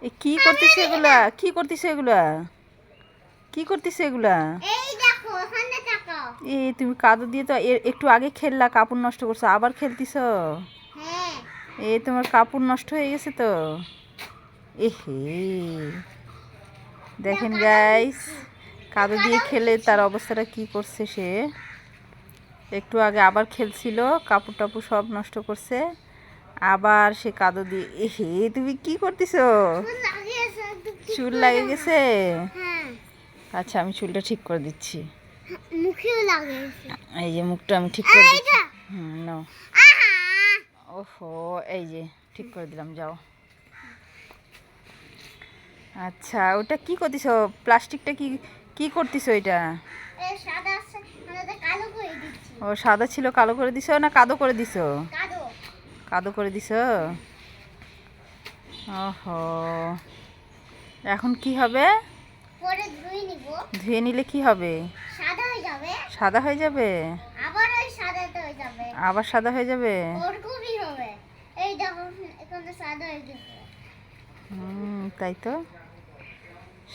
এ কি করতেছে এগুলা? কি করতেছে এগুলা? কি করতেছে এগুলা? এই দেখো ওখানে তাকাও। এ তুমি কাদো দিয়ে তো একটু আগে খেললা, কাপড় নষ্ট করছো, আবার খেলতিছো। হ্যাঁ এ তোমার কাপড় নষ্ট হয়ে গেছে তো। এহে, দেখেন গাইস, কাদো দিয়ে খেলে তার অবস্থাটা কি করছে সে। একটু আগে আবার খেলছিল, কাপড় টাপড় সব নষ্ট করছে, আবার সে কাদো দিয়ে। এহে, তুমি কি করতেছো? ফুল লাগিয়েছে তো ঠিক চুল করে লাগে দাও। গেছে? হ্যাঁ আচ্ছা, আমি চুলটা ঠিক করে দিচ্ছি। মুখেও লাগিয়েছে। এই যে মুখটা আমি ঠিক করে দিচ্ছি। এইটা নাও। আহা ওহো, এই যে ঠিক করে দিলাম, যাও। আচ্ছা, ওটা কি করতেছো? প্লাস্টিকটা কি কি করতেছো এটা? এই সাদা আছে আমাদের কালো করে দিচ্ছি। ও সাদা ছিল, কালো করে দিছো না কাদো করে দিছো? কালো কাদো করে দিছো। ওহো, এখন কি হবে? পরে ধুই নিব। ধুয়ে নিলে কি হবে? সাদা হয়ে যাবে। সাদা হয়ে যাবে? আবার ওই সাদাতে হয়ে যাবে। আবার সাদা হয়ে যাবে? ওরকমই হবে। এই দেখো এখানে সাদা হয়ে গেছে। তাই তো,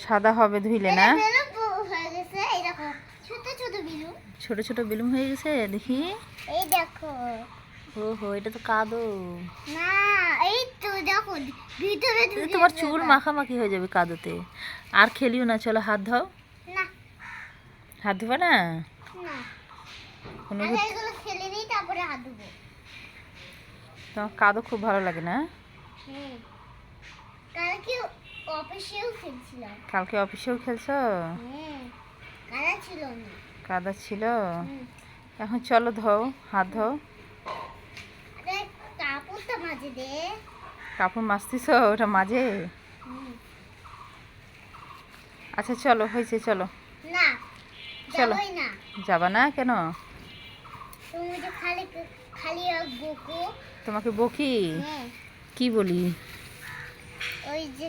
সাদা হবে ধুইলে এটা না? বেলুন হয়ে গেছে। এই দেখো ছোট ছোট বেলুন। ছোট ছোট বেলুন হয়ে গেছে, দেখি। এই দেখো ওহো, এটা তো কাদো। না এই তো দেখো ভিতরে এ তোমার চুল মাখামাখি হয়ে যাবে কাদোতে। আর খেলিও না, চলো হাত ধোও। না হাত ধোবা না? না কোনো আগে এগুলো খেলে নিই তারপরে হাত ধুবো। তোমার কাদো খুব ভালো লাগে না? হুম কালকে অফিসেও খেলছিলাম। কালকে অফিসেও খেলছো? হুম কাদা ছিল না। কাদা ছিল। হুম এখন চলো ধোও, হাত ধোও। আরে কাপড়টা মাঝে দে। কাপড় মাজতেছো ওটা মাঝে? হুম আচ্ছা চলো, হয়েছে, চলো। না চলো। যাবই না। যাবা না কেন? তুমি যে খালি খালি বকো। তোমাকে বকি? হ্যাঁ কি বলি? ওই যে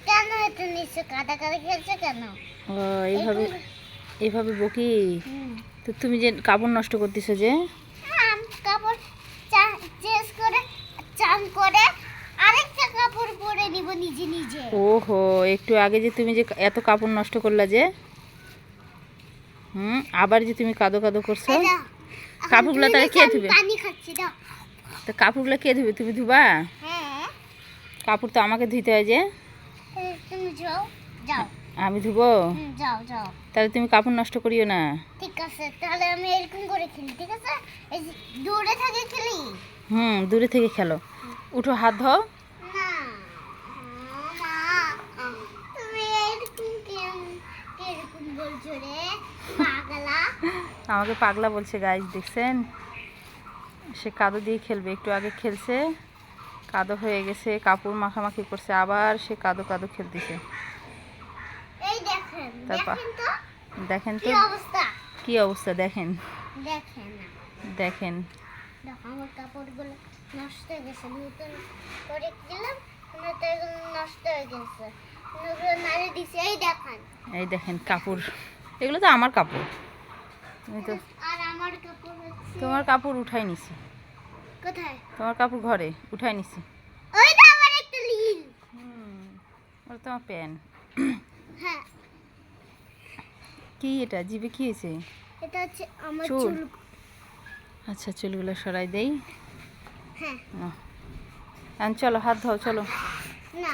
কেন এত নিচে কাদা কাদা খেলছো কেন? ও, এইভাবে এইভাবে বকি? হুম তো তুমি যে কাপড় নষ্ট করতেছো যে? কাপড় চেঞ্জ করে চান করে আরেকটা কাপড় পরে নিব নিজে নিজে। ওহো, একটু আগে যে তুমি যে এত কাপড় নষ্ট করলা যে, আবার যে তুমি কাদো কাদো করছো। এই দাও, এখন কাপড়গুলো তাহলে কে ধুয়ে ধুবে? পানি খাচ্ছি দাও। তো কাপড়গুলো কে ধুবে? তুমি ধুবা? হ্যাঁ কাপড় তো আমাকে ধুইতে হয় যে। তুমি যাও যাও। আমি ধুবো? যাও যাও তাহলে তুমি কাপড় নষ্ট করিও না। ঠিক আছে তাহলে আমি এরকম করে খেলি ঠিক আছে। এই যে দূরে থেকে খেলি। দূরে থেকে খেলো। উঠো, হাত ধোও। না মা তুমি এরকম কিরকম বলছো রে পাগলা। আমাকে পাগলা বলছে গাইস, দেখছেন? সে কাদো দিয়ে খেলবে, একটু আগে খেলছে, কাদো হয়ে গেছে, কাপড় মাখামাখি করছে, আবার সে কাদো কাদো খেলতেছে। এই দেখেন তারপর দেখেন তো দেখেন কি তো অবস্থা। কি অবস্থা, দেখেন। দেখেন না দেখেন। দেখো আমার কাপড়গুলো নষ্ট হয়ে গেছে। নতুন করে দিলাম তো এগুলো নষ্ট হয়ে গেছে। ওগুলো নাড়ে দিছি। এই দেখেন এই দেখেন কাপড়, এগুলো তো আমার কাপড়। তুমি তো আর আমার কাপড় হচ্ছে তোমার কাপড় উঠাই নিছি। কোথায়? তোমার কাপড় ঘরে উঠাই নিছি। ওইটা আমার একটা লীল। ওটা তোমার প্যান্ট। হ্যাঁ কি এটা, জিভে কি হয়েছে? এটা হচ্ছে আমার চুল? চুল। আচ্ছা, চুলগুলো সরাই দেই। হ্যাঁ এখন চলো, হাত ধোও, চলো। না